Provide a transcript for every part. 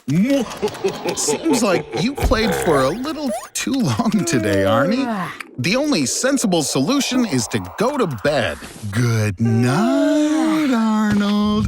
Seems like you played for a little too long today, Arnie. The only sensible solution is to go to bed. Good night, Arnold.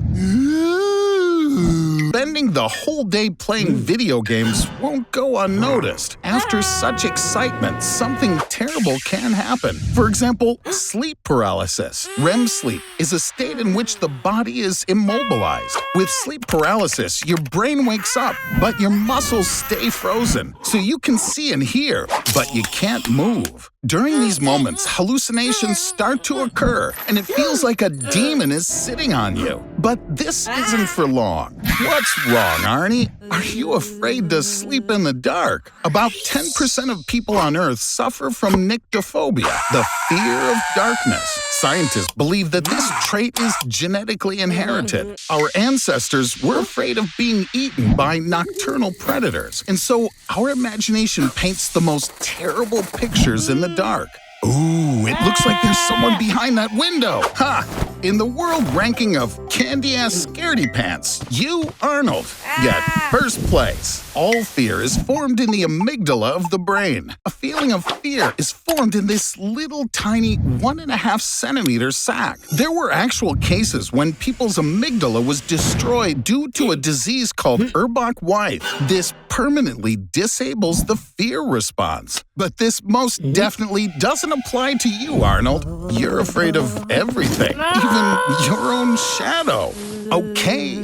Spending the whole day playing video games won't go unnoticed. After such excitement, something terrible can happen. For example, sleep paralysis. REM sleep is a state in which the body is immobilized. With sleep paralysis, your brain wakes up, but your muscles stay frozen. So you can see and hear, but you can't move. During these moments, hallucinations start to occur, and it feels like a demon is sitting on you. But this isn't for long. What's wrong, Arnie? Are you afraid to sleep in the dark? About 10% of people on Earth suffer from nyctophobia, the fear of darkness. Scientists believe that this trait is genetically inherited. Our ancestors were afraid of being eaten by nocturnal predators, and so our imagination paints the most terrible pictures in the dark. Ooh, it looks like there's someone behind that window. Ha! In the world ranking of candy-ass scaredy pants, you, Arnold, get first place. All fear is formed in the amygdala of the brain. A feeling of fear is formed in this little tiny 1.5 centimeter sac. There were actual cases when people's amygdala was destroyed due to a disease called Urbach-White. This permanently disables the fear response. But this most definitely doesn't apply to you, Arnold. You're afraid of everything, even your own shadow. Okay,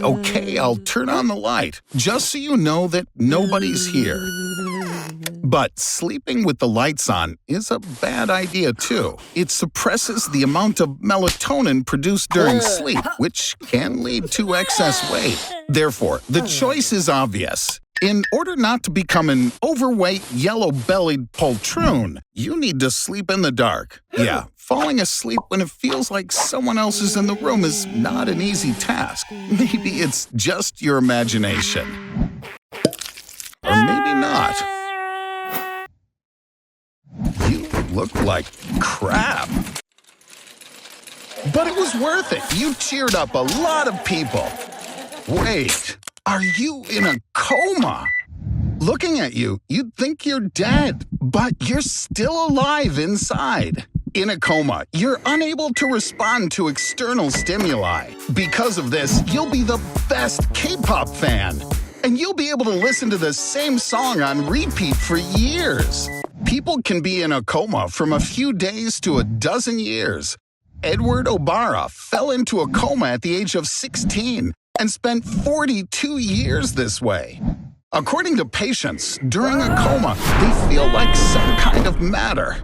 I'll turn on the light, just so you know that nobody's here. But sleeping with the lights on is a bad idea too. It suppresses the amount of melatonin produced during sleep, which can lead to excess weight. Therefore, the choice is obvious. In order not to become an overweight, yellow-bellied poltroon, you need to sleep in the dark. Yeah, falling asleep when it feels like someone else is in the room is not an easy task. Maybe it's just your imagination. Or maybe not. You look like crap. But it was worth it. You cheered up a lot of people. Wait. Are you in a coma? Looking at you, you'd think you're dead, but you're still alive inside. In a coma, you're unable to respond to external stimuli. Because of this, you'll be the best K-pop fan. And you'll be able to listen to the same song on repeat for years. People can be in a coma from a few days to a dozen years. Edward Obara fell into a coma at the age of 16. And spent 42 years this way. According to patients, during a coma, they feel like some kind of matter.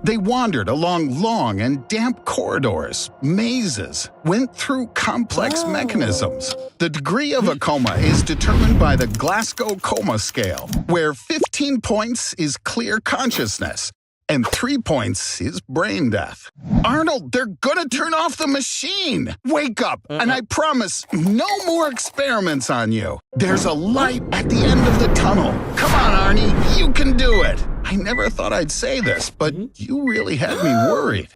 They wandered along long and damp corridors, mazes, went through complex mechanisms. The degree of a coma is determined by the Glasgow Coma Scale, where 15 points is clear consciousness, and 3 points is brain death. Arnold, they're gonna turn off the machine! Wake up, and I promise no more experiments on you. There's a light at the end of the tunnel. Come on, Arnie, you can do it. I never thought I'd say this, but you really had me worried.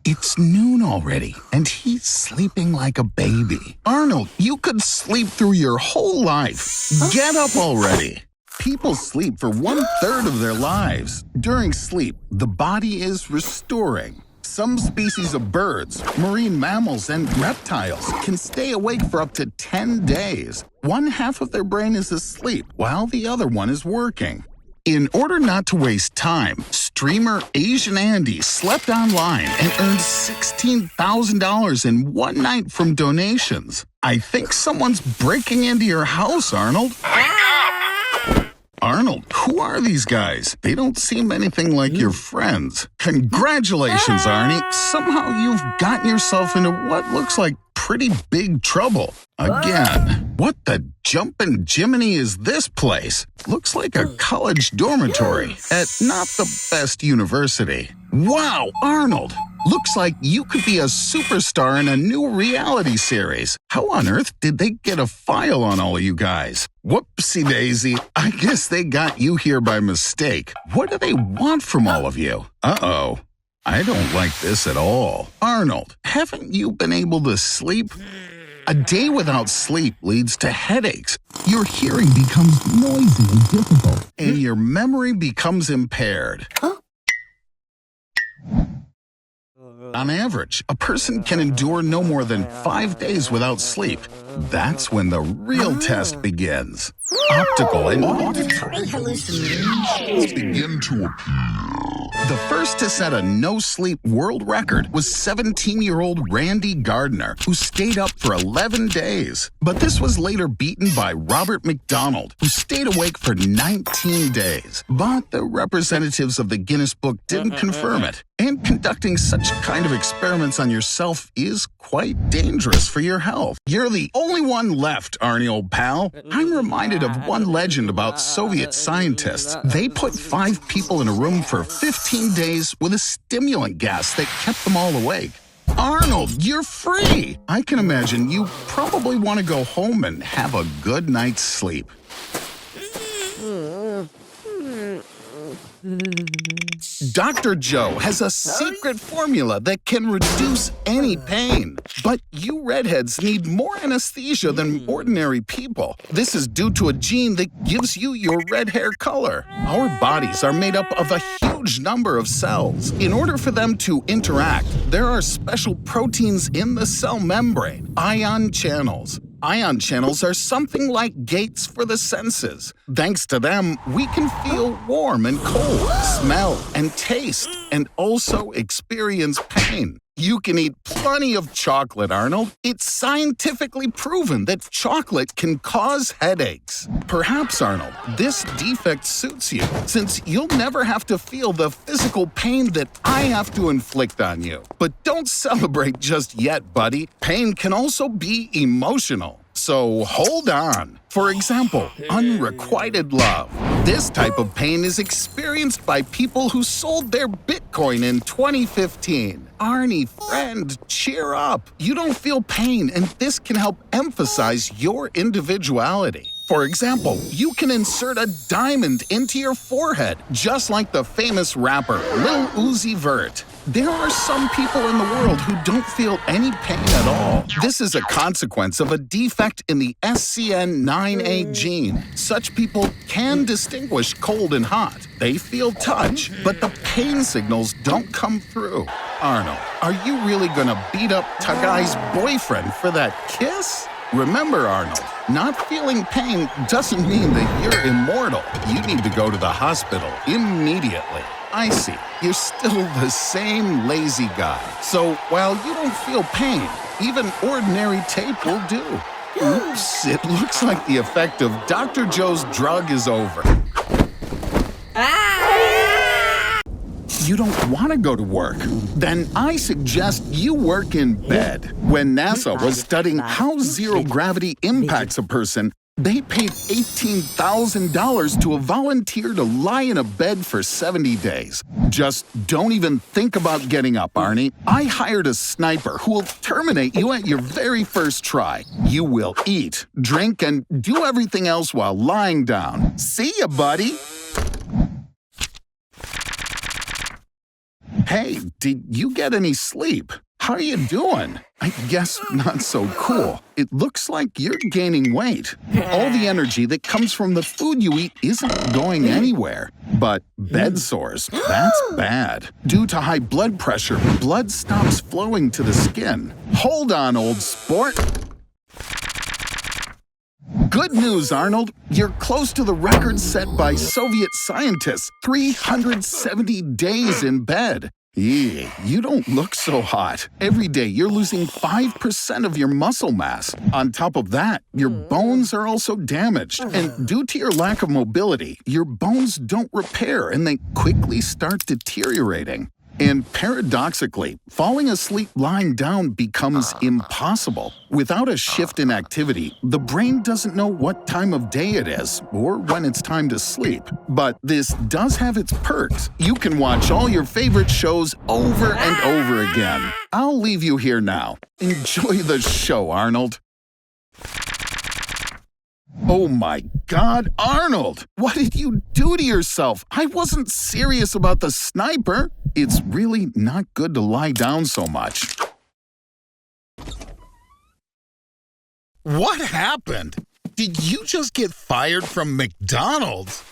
It's noon already, and he's sleeping like a baby. Arnold, you could sleep through your whole life. Get up already. People sleep for 1/3 of their lives. During sleep, the body is restoring. Some species of birds, marine mammals, and reptiles can stay awake for up to 10 days. One half of their brain is asleep, while the other one is working. In order not to waste time, streamer Asian Andy slept online and earned $16,000 in one night from donations. I think someone's breaking into your house, Arnold. Arnold, who are these guys? They don't seem anything like your friends. Congratulations, Arnie. Somehow you've gotten yourself into what looks like pretty big trouble. Again. What the jumpin' Jiminy is this place? Looks like a college dormitory at not the best university. Wow, Arnold! Looks like you could be a superstar in a new reality series. How on earth did they get a file on all of you guys? Whoopsie-daisy, I guess they got you here by mistake. What do they want from all of you? Uh-oh. I don't like this at all. Arnold, haven't you been able to sleep? A day without sleep leads to headaches. Your hearing becomes noisy and difficult, and your memory becomes impaired. On average, a person can endure no more than 5 days without sleep. That's when the real test begins. Optical and auditory hallucinations begin to appear. The first to set a no-sleep world record was 17-year-old Randy Gardner, who stayed up for 11 days. But this was later beaten by Robert McDonald, who stayed awake for 19 days. But the representatives of the Guinness Book didn't confirm it. And conducting such kind of experiments on yourself is quite dangerous for your health. You're the only one left, Arnie, old pal. I'm reminded of one legend about Soviet scientists. They put 5 people in a room for 15 days with a stimulant gas that kept them all awake. Arnold, you're free! I can imagine you probably want to go home and have a good night's sleep. Dr. Joe has a secret formula that can reduce any pain. But you redheads need more anesthesia than ordinary people. This is due to a gene that gives you your red hair color. Our bodies are made up of a huge number of cells. In order for them to interact, there are special proteins in the cell membrane, ion channels. Ion channels are something like gates for the senses. Thanks to them, we can feel warm and cold, smell and taste, and also experience pain. You can eat plenty of chocolate, Arnold. It's scientifically proven that chocolate can cause headaches. Perhaps, Arnold, this defect suits you, since you'll never have to feel the physical pain that I have to inflict on you. But don't celebrate just yet, buddy. Pain can also be emotional. So hold on. For example, unrequited love. This type of pain is experienced by people who sold their Bitcoin in 2015. Arnie, friend, cheer up. You don't feel pain, and this can help emphasize your individuality. For example, you can insert a diamond into your forehead, just like the famous rapper Lil Uzi Vert. There are some people in the world who don't feel any pain at all. This is a consequence of a defect in the SCN9A gene. Such people can distinguish cold and hot. They feel touch, but the pain signals don't come through. Arnold, are you really gonna beat up Tagai's boyfriend for that kiss? Remember, Arnold, not feeling pain doesn't mean that you're immortal. You need to go to the hospital immediately. I see. You're still the same lazy guy. So while you don't feel pain, even ordinary tape will do. Oops, it looks like the effect of Dr. Joe's drug is over. You don't want to go to work? Then I suggest you work in bed. When NASA was studying how zero gravity impacts a person, they paid $18,000 to a volunteer to lie in a bed for 70 days. Just don't even think about getting up, Arnie. I hired a sniper who will terminate you at your very first try. You will eat, drink, and do everything else while lying down. See ya, buddy. Hey, did you get any sleep? How are you doing? I guess not so cool. It looks like you're gaining weight. All the energy that comes from the food you eat isn't going anywhere. But bed sores, that's bad. Due to high blood pressure, blood stops flowing to the skin. Hold on, old sport. Good news, Arnold. You're close to the record set by Soviet scientists, 370 days in bed. You don't look so hot. Every day you're losing 5% of your muscle mass. On top of that, your bones are also damaged. And due to your lack of mobility, your bones don't repair and they quickly start deteriorating. And paradoxically, falling asleep lying down becomes impossible. Without a shift in activity, the brain doesn't know what time of day it is or when it's time to sleep. But this does have its perks. You can watch all your favorite shows over and over again. I'll leave you here now. Enjoy the show, Arnold. Oh my God, Arnold! What did you do to yourself? I wasn't serious about the sniper. It's really not good to lie down so much. What happened? Did you just get fired from McDonald's?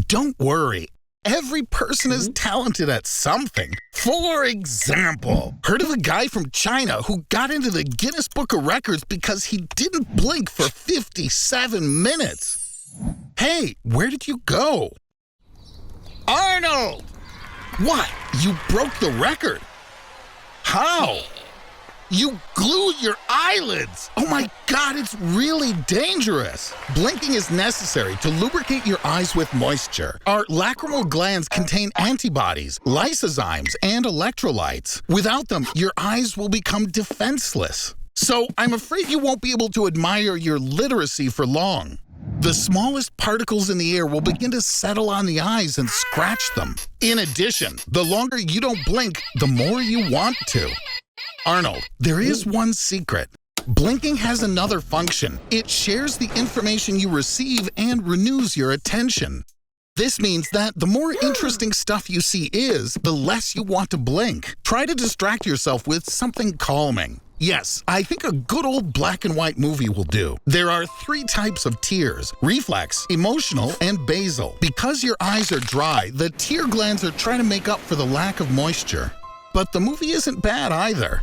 Don't worry. Every person is talented at something. For example, heard of a guy from China who got into the Guinness Book of Records because he didn't blink for 57 minutes. Hey, where did you go? Arnold! What? You broke the record? How? You glued your eyelids! Oh my God, it's really dangerous! Blinking is necessary to lubricate your eyes with moisture. Our lacrimal glands contain antibodies, lysozymes, and electrolytes. Without them, your eyes will become defenseless. So I'm afraid you won't be able to admire your literacy for long. The smallest particles in the air will begin to settle on the eyes and scratch them. In addition, the longer you don't blink, the more you want to. Arnold, there is one secret. Blinking has another function. It shares the information you receive and renews your attention. This means that the more interesting stuff you see is, the less you want to blink. Try to distract yourself with something calming. Yes, I think a good old black and white movie will do. There are 3 types of tears: reflex, emotional, and basal. Because your eyes are dry, the tear glands are trying to make up for the lack of moisture. But the movie isn't bad either.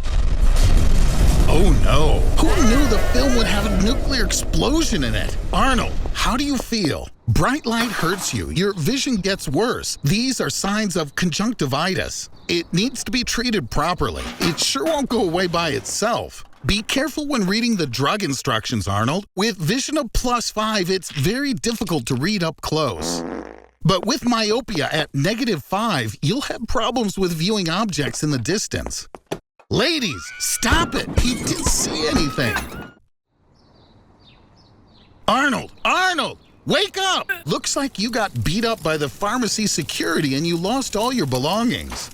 Oh no, who knew the film would have a nuclear explosion in it? Arnold, how do you feel? Bright light hurts you, your vision gets worse. These are signs of conjunctivitis. It needs to be treated properly. It sure won't go away by itself. Be careful when reading the drug instructions, Arnold. With vision of +5, it's very difficult to read up close. But with myopia at -5, you'll have problems with viewing objects in the distance. Ladies, stop it! He didn't see anything! Arnold! Wake up! Looks like you got beat up by the pharmacy security and you lost all your belongings.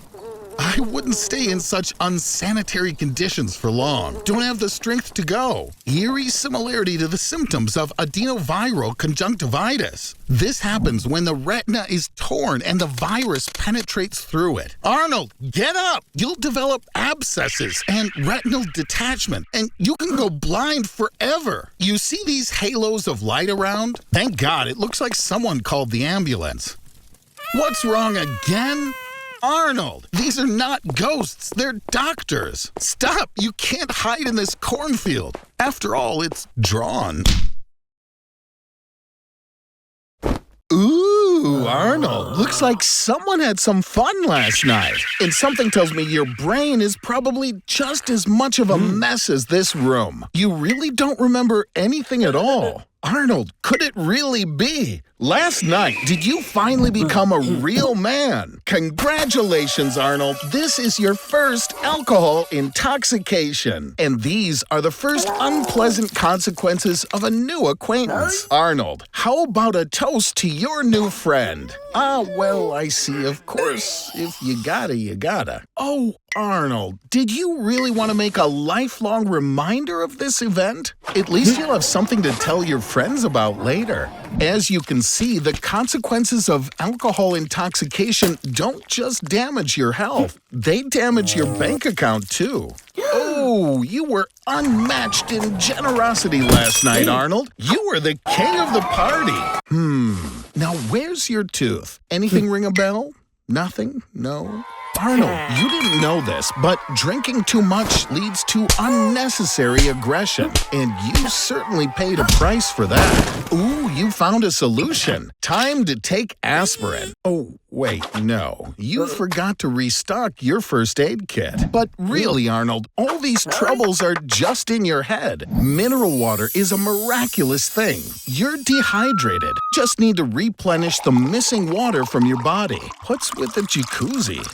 I wouldn't stay in such unsanitary conditions for long. Don't have the strength to go. Eerie similarity to the symptoms of adenoviral conjunctivitis. This happens when the retina is torn and the virus penetrates through it. Arnold, get up! You'll develop abscesses and retinal detachment, and you can go blind forever. You see these halos of light around? Thank God, it looks like someone called the ambulance. What's wrong again? Arnold, these are not ghosts, they're doctors. Stop, you can't hide in this cornfield. After all, it's drawn. Ooh, Arnold, looks like someone had some fun last night. And something tells me your brain is probably just as much of a mess as this room. You really don't remember anything at all. Arnold, could it really be? Last night, did you finally become a real man? Congratulations, Arnold. This is your first alcohol intoxication. And these are the first unpleasant consequences of a new acquaintance. Arnold, how about a toast to your new friend? Well, I see. Of course, if you gotta, you gotta. Oh, Arnold, did you really want to make a lifelong reminder of this event? At least you'll have something to tell your friends about later. As you can see, the consequences of alcohol intoxication don't just damage your health. They damage your bank account, too. Oh, you were unmatched in generosity last night, Arnold. You were the king of the party. Now where's your tooth? Anything ring a bell? Nothing? No? Arnold, you didn't know this, but drinking too much leads to unnecessary aggression, and you certainly paid a price for that. Ooh, you found a solution. Time to take aspirin. Oh, wait, no. You forgot to restock your first aid kit. But really, Arnold, all these troubles are just in your head. Mineral water is a miraculous thing. You're dehydrated. Just need to replenish the missing water from your body. What's with the jacuzzi?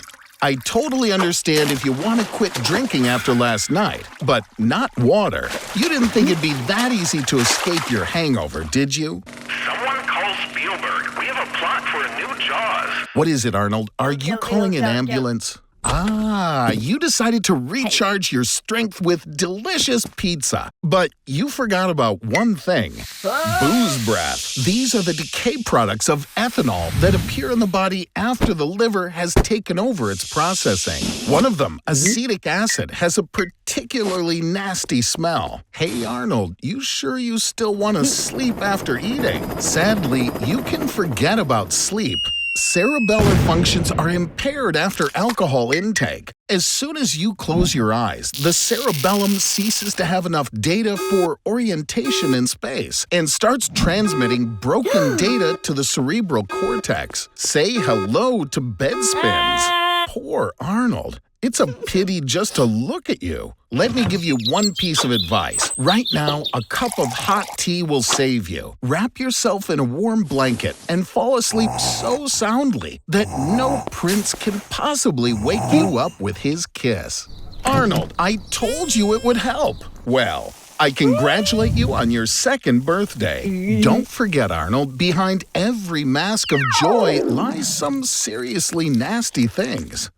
I totally understand if you want to quit drinking after last night, but not water. You didn't think it'd be that easy to escape your hangover, did you? Someone call Spielberg. We have a plot for a new Jaws. What is it, Arnold? Are you calling an ambulance? Ah, you decided to recharge your strength with delicious pizza. But you forgot about one thing. Booze breath. These are the decay products of ethanol that appear in the body after the liver has taken over its processing. One of them, acetic acid, has a particularly nasty smell. Hey Arnold, you sure you still want to sleep after eating? Sadly, you can forget about sleep. Cerebellar functions are impaired after alcohol intake. As soon as you close your eyes, the cerebellum ceases to have enough data for orientation in space and starts transmitting broken data to the cerebral cortex. Say hello to bed spins. Poor Arnold. It's a pity just to look at you. Let me give you one piece of advice. Right now, a cup of hot tea will save you. Wrap yourself in a warm blanket and fall asleep so soundly that no prince can possibly wake you up with his kiss. Arnold, I told you it would help. Well, I congratulate you on your second birthday. Don't forget, Arnold, behind every mask of joy lies some seriously nasty things.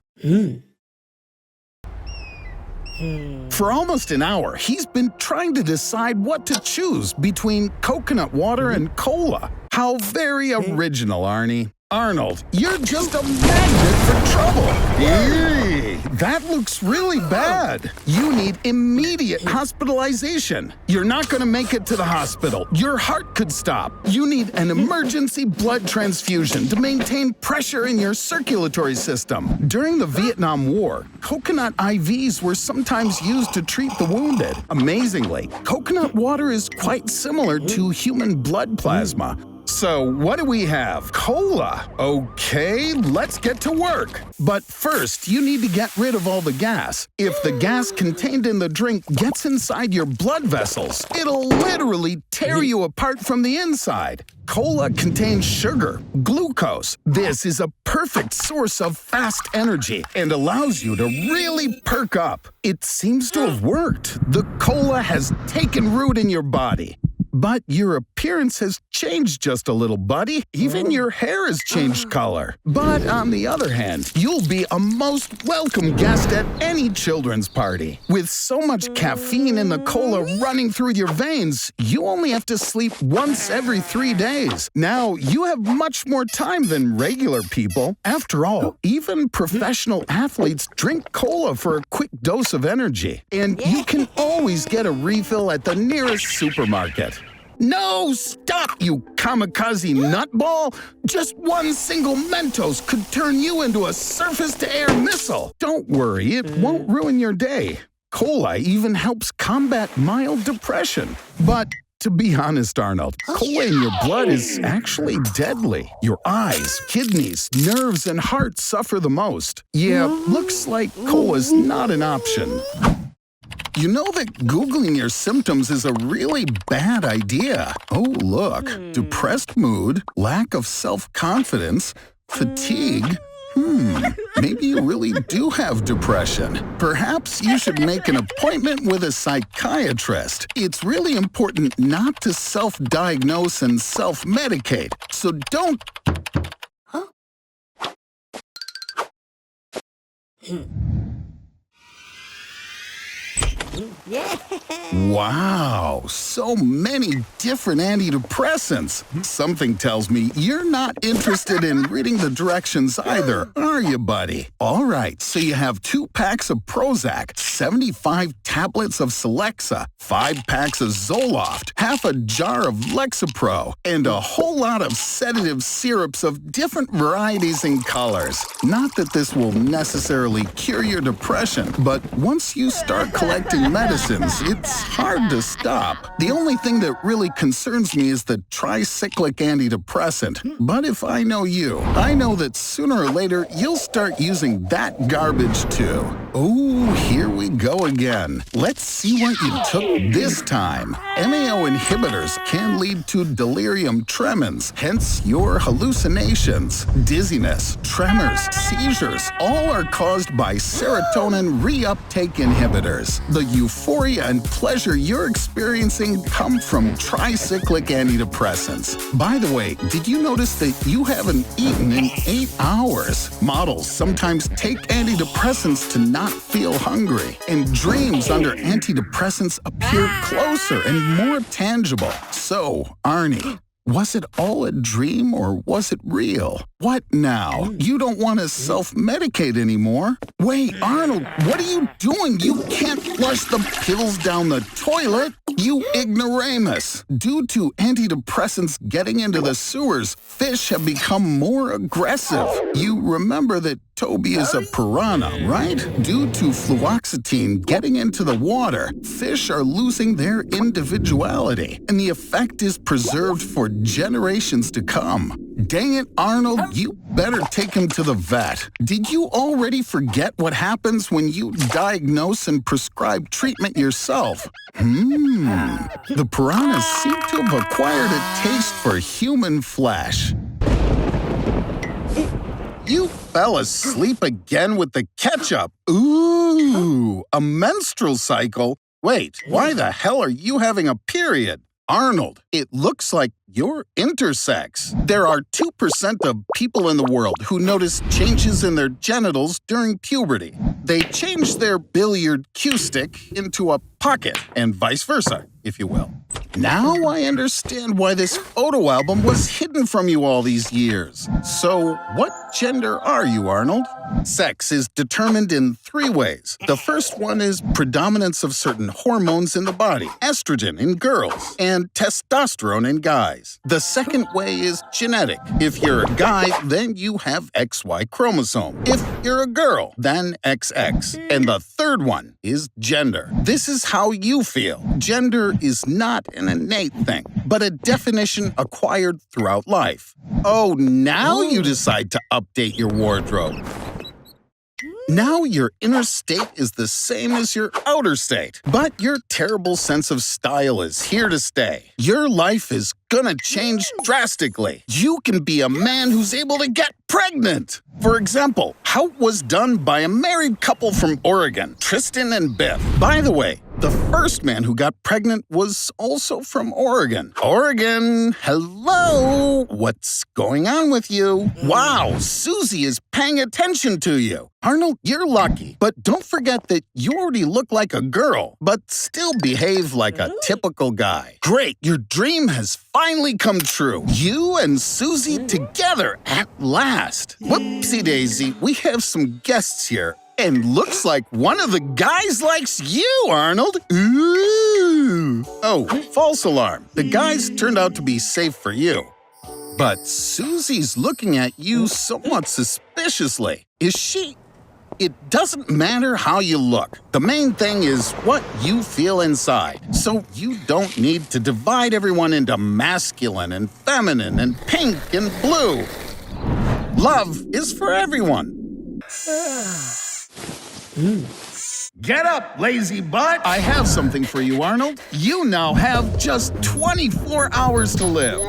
For almost an hour, he's been trying to decide what to choose between coconut water and cola. How very original, Arnie. Arnold, you're just a magnet for trouble. Eee, that looks really bad. You need immediate hospitalization. You're not going to make it to the hospital. Your heart could stop. You need an emergency blood transfusion to maintain pressure in your circulatory system. During the Vietnam War, coconut IVs were sometimes used to treat the wounded. Amazingly, coconut water is quite similar to human blood plasma. So what do we have? Cola. Okay, let's get to work. But first, you need to get rid of all the gas. If the gas contained in the drink gets inside your blood vessels, it'll literally tear you apart from the inside. Cola contains sugar, glucose. This is a perfect source of fast energy and allows you to really perk up. It seems to have worked. The cola has taken root in your body. But your appearance has changed just a little, buddy. Even your hair has changed color. But on the other hand, you'll be a most welcome guest at any children's party. With so much caffeine in the cola running through your veins, you only have to sleep once every 3 days. Now, you have much more time than regular people. After all, even professional athletes drink cola for a quick dose of energy. And you can always get a refill at the nearest supermarket. No, stop, you kamikaze nutball! Just one single Mentos could turn you into a surface-to-air missile. Don't worry, it won't ruin your day. Cola even helps combat mild depression. But to be honest, Arnold, cola in your blood is actually deadly. Your eyes, kidneys, nerves, and heart suffer the most. Yeah, looks like cola's not an option. You know that Googling your symptoms is a really bad idea. Oh, look. Depressed mood, lack of self-confidence, fatigue. Maybe you really do have depression. Perhaps you should make an appointment with a psychiatrist. It's really important not to self-diagnose and self-medicate. So don't... Wow, so many different antidepressants. Something tells me you're not interested in reading the directions either, are you, buddy? All right, so you have 2 packs of Prozac, 75 tablets of Celexa, 5 packs of Zoloft, half a jar of Lexapro, and a whole lot of sedative syrups of different varieties and colors. Not that this will necessarily cure your depression, but once you start collecting medicines, it's hard to stop. The only thing that really concerns me is the tricyclic antidepressant. But if I know you, I know that sooner or later you'll start using that garbage too. Oh, here we go again. Let's see what you took this time. MAO inhibitors can lead to delirium tremens, hence your hallucinations. Dizziness, tremors, seizures, all are caused by serotonin reuptake inhibitors. The euphoria and pleasure you're experiencing come from tricyclic antidepressants. By the way, did you notice that you haven't eaten in 8 hours? Models sometimes take antidepressants to not feel hungry, and dreams under antidepressants appear closer and more tangible. So, Arnie, was it all a dream or was it real? What now? You don't want to self-medicate anymore? Wait, Arnold, what are you doing? You can't flush the pills down the toilet. You ignoramus. Due to antidepressants getting into the sewers, fish have become more aggressive. You remember that Toby is a piranha, right? Due to fluoxetine getting into the water, fish are losing their individuality, and the effect is preserved for generations to come. Dang it, Arnold, you better take him to the vet. Did you already forget what happens when you diagnose and prescribe treatment yourself? The piranhas seem to have acquired a taste for human flesh. You fell asleep again with the ketchup. Ooh, a menstrual cycle? Wait, why the hell are you having a period? Arnold, it looks like you're intersex. There are 2% of people in the world who notice changes in their genitals during puberty. They change their billiard cue stick into a pocket, and vice versa, if you will. Now I understand why this photo album was hidden from you all these years. So, what gender are you, Arnold? Sex is determined in 3 ways. The first one is predominance of certain hormones in the body, estrogen in girls, and testosterone in guys. The second way is genetic. If you're a guy, then you have XY chromosome. If you're a girl, then XX. And the third one is gender. This is how you feel. Gender is not an innate thing, but a definition acquired throughout life. Oh, now you decide to update your wardrobe. Now your inner state is the same as your outer state, but your terrible sense of style is here to stay. Your life is gonna change drastically. You can be a man who's able to get pregnant. For example, how it was done by a married couple from Oregon, Tristan and Biff. By the way, the first man who got pregnant was also from Oregon. Oregon, hello? What's going on with you? Wow, Susie is paying attention to you. Arnold, you're lucky, but don't forget that you already look like a girl, but still behave like a typical guy. Great, your dream has finally come true. You and Susie together at last. Whoopsie daisy, we have some guests here. And looks like one of the guys likes you, Arnold. Ooh. Oh, false alarm. The guys turned out to be safe for you. But Susie's looking at you somewhat suspiciously. Is she? It doesn't matter how you look. The main thing is what you feel inside. So you don't need to divide everyone into masculine and feminine and pink and blue. Love is for everyone. Get up, lazy butt! I have something for you, Arnold. You now have just 24 hours to live.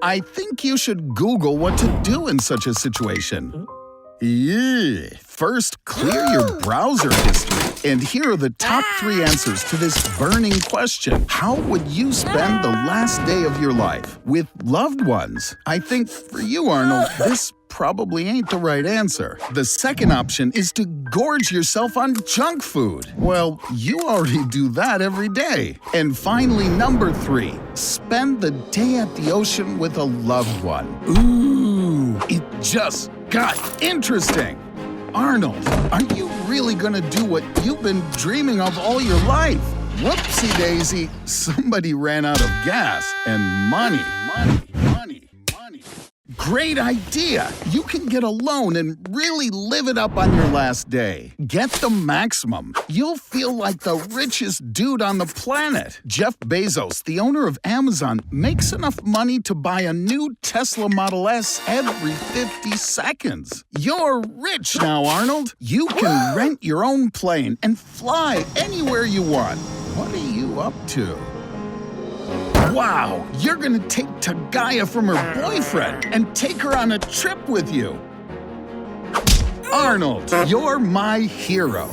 I think you should Google what to do in such a situation. Yeah. First, clear your browser history. And here are the top 3 answers to this burning question. How would you spend the last day of your life? With loved ones? I think for you, Arnold, this probably ain't the right answer. The second option is to gorge yourself on junk food. Well, you already do that every day. And finally, number 3, spend the day at the ocean with a loved one. Ooh, it just got interesting. Arnold, are you really gonna do what you've been dreaming of all your life? Whoopsie daisy, somebody ran out of gas and money. Great idea! You can get a loan and really live it up on your last day. Get the maximum. You'll feel like the richest dude on the planet. Jeff Bezos, the owner of Amazon, makes enough money to buy a new Tesla Model S every 50 seconds. You're rich now, Arnold. You can rent your own plane and fly anywhere you want. What are you up to? Wow, you're gonna take Tagaya from her boyfriend and take her on a trip with you. Arnold, you're my hero.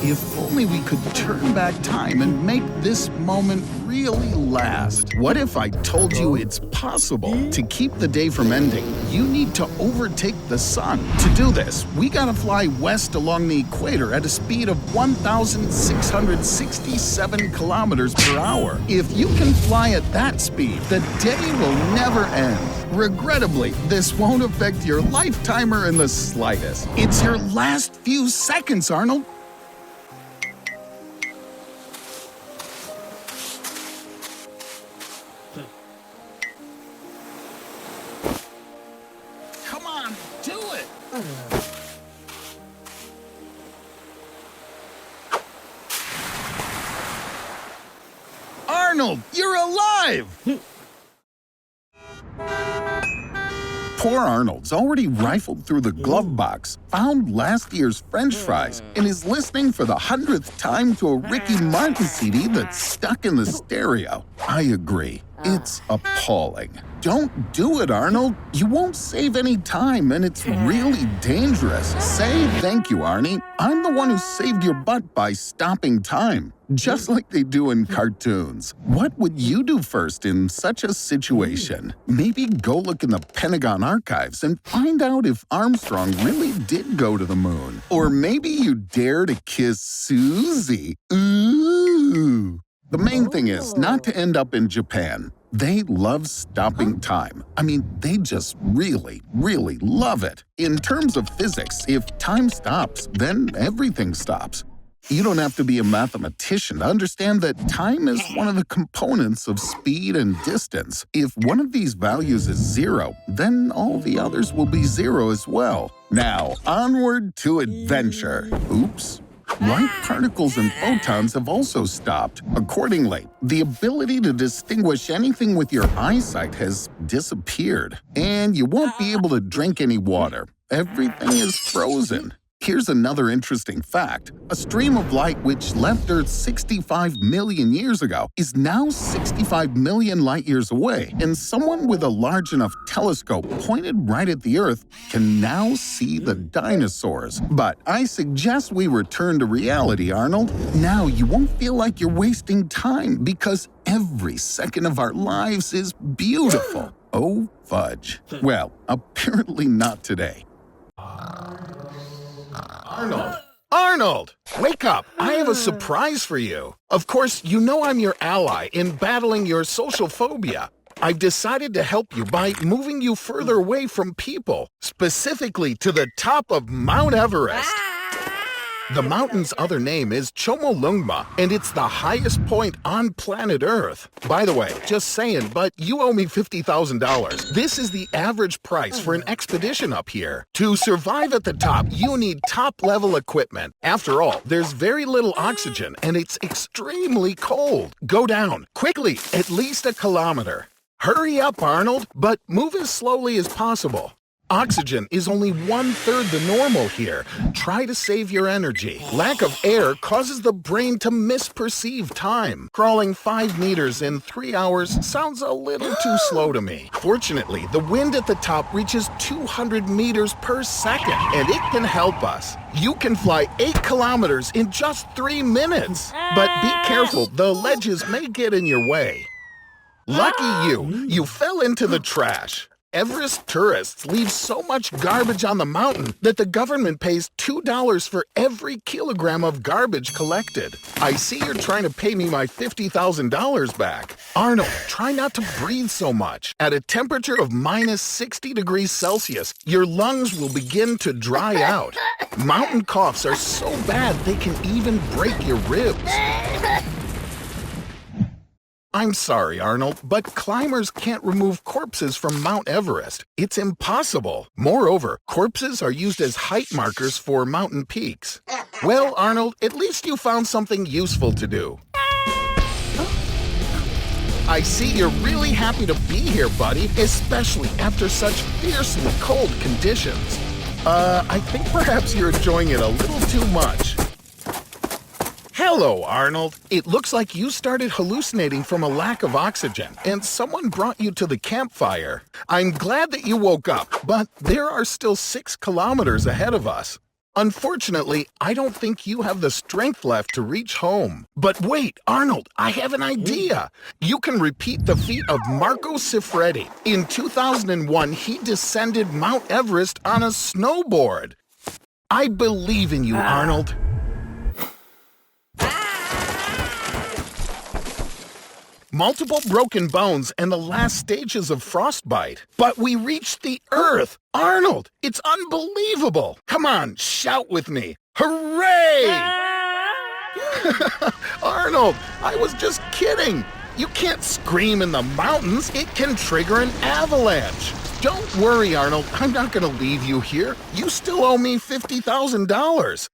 If only we could turn back time and make this moment really last. What if I told you it's possible? To keep the day from ending, you need to overtake the sun. To do this, we gotta fly west along the equator at a speed of 1,667 kilometers per hour. If you can fly at that speed, the day will never end. Regrettably, this won't affect your lifetimer in the slightest. It's your last few seconds, Arnold. Come on, do it! Arnold, you're alive! Poor Arnold's already rifled through the glove box, found last year's French fries, and is listening for the 100th time to a Ricky Martin CD that's stuck in the stereo. I agree. It's appalling. Don't do it, Arnold. You won't save any time, and it's really dangerous. Say thank you, Arnie. I'm the one who saved your butt by stopping time, just like they do in cartoons. What would you do first in such a situation? Maybe go look in the Pentagon archives and find out if Armstrong really did go to the moon. Or maybe you dare to kiss Susie. Ooh. The main thing is not to end up in Japan. They love stopping time. I mean, they just really, really love it. In terms of physics, if time stops, then everything stops. You don't have to be a mathematician to understand that time is one of the components of speed and distance. If one of these values is 0, then all the others will be 0 as well. Now, onward to adventure. Oops. Light particles and photons have also stopped. Accordingly, the ability to distinguish anything with your eyesight has disappeared. And you won't be able to drink any water. Everything is frozen. Here's another interesting fact. A stream of light which left Earth 65 million years ago is now 65 million light years away, and someone with a large enough telescope pointed right at the Earth can now see the dinosaurs. But I suggest we return to reality, Arnold. Now you won't feel like you're wasting time because every second of our lives is beautiful. Oh, fudge. Well, apparently not today. Arnold! Arnold! Wake up! I have a surprise for you. Of course, you know I'm your ally in battling your social phobia. I've decided to help you by moving you further away from people, specifically to the top of Mount Everest. The mountain's other name is Chomolungma, and it's the highest point on planet Earth. By the way, just saying, but you owe me $50,000. This is the average price for an expedition up here. To survive at the top, you need top-level equipment. After all, there's very little oxygen, and it's extremely cold. Go down, quickly, at least 1 kilometer. Hurry up, Arnold, but move as slowly as possible. Oxygen is only 1/3 the normal here. Try to save your energy. Lack of air causes the brain to misperceive time. Crawling 5 meters in 3 hours sounds a little too slow to me. Fortunately, the wind at the top reaches 200 meters per second, and it can help us. You can fly 8 kilometers in just 3 minutes. But be careful, the ledges may get in your way. Lucky you fell into the trash. Everest tourists leave so much garbage on the mountain that the government pays $2 for every kilogram of garbage collected. I see you're trying to pay me my $50,000 back. Arnold, try not to breathe so much. At a temperature of minus 60 degrees Celsius, your lungs will begin to dry out. Mountain coughs are so bad they can even break your ribs. I'm sorry, Arnold, but climbers can't remove corpses from Mount Everest. It's impossible. Moreover, corpses are used as height markers for mountain peaks. Well, Arnold, at least you found something useful to do. I see you're really happy to be here, buddy, especially after such fiercely cold conditions. I think perhaps you're enjoying it a little too much. Hello, Arnold. It looks like you started hallucinating from a lack of oxygen, and someone brought you to the campfire. I'm glad that you woke up, but there are still 6 kilometers ahead of us. Unfortunately, I don't think you have the strength left to reach home. But wait, Arnold, I have an idea. You can repeat the feat of Marco Siffredi. In 2001, he descended Mount Everest on a snowboard. I believe in you, Arnold. Multiple broken bones and the last stages of frostbite. But we reached the Earth! Arnold, it's unbelievable! Come on, shout with me. Hooray! Arnold, I was just kidding. You can't scream in the mountains. It can trigger an avalanche. Don't worry, Arnold. I'm not going to leave you here. You still owe me $50,000.